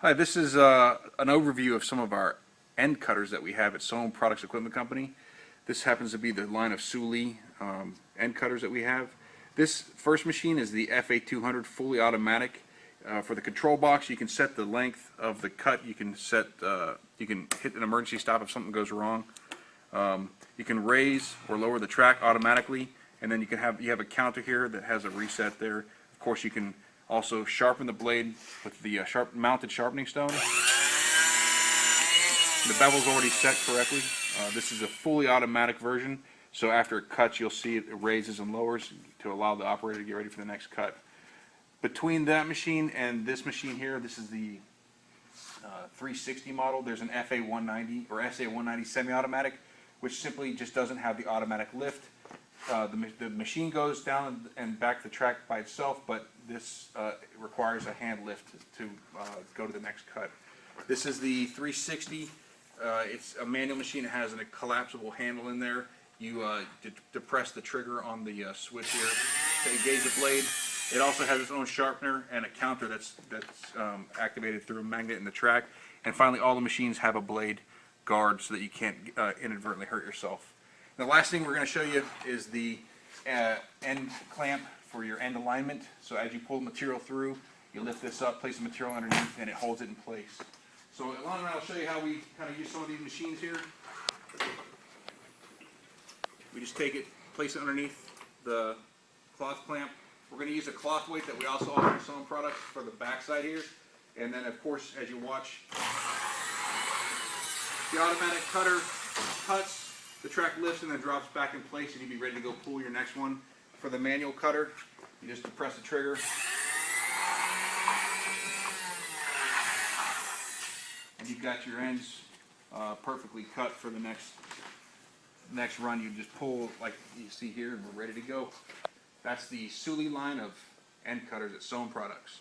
Hi, this is an overview of some of our end cutters that we have at CONG Products Equipment Company. This happens to be the line of Suli end cutters that we have. This first machine is the FA200 fully automatic. For the control box, you can set the length of the cut. You can hit an emergency stop if something goes wrong. You can raise or lower the track automatically, and then you have a counter here that has a reset there. Of course, you can also sharpen the blade with the mounted sharpening stone. The bevel's already set correctly. This is a fully automatic version, so after it cuts, you'll see it raises and lowers to allow the operator to get ready for the next cut. Between that machine and this machine here, this is the 360 model. There's an FA190 or SA190 semi-automatic, which simply just doesn't have the automatic lift. The machine goes down and back the track by itself, but this requires a hand lift to go to the next cut. This is the 360. It's a manual machine. It has a collapsible handle in there. You depress the trigger on the switch here to engage the blade. It also has its own sharpener and a counter that's activated through a magnet in the track. And finally, all the machines have a blade guard so that you can't inadvertently hurt yourself. The last thing we're going to show you is the end clamp for your end alignment. So as you pull the material through, you lift this up, place the material underneath, and it holds it in place. So along the way, I'll show you how we kind of use some of these machines here. We just take it, place it underneath the cloth clamp. We're going to use a cloth weight that we also offer in some products for the back side here. And then, of course, as you watch, the automatic cutter cuts, the track lifts and then drops back in place, and you'll be ready to go pull your next one. For the manual cutter, you just depress the trigger. And you've got your ends perfectly cut for the next run. You just pull like you see here, and we're ready to go. That's the Suli line of end cutters at CONG Products.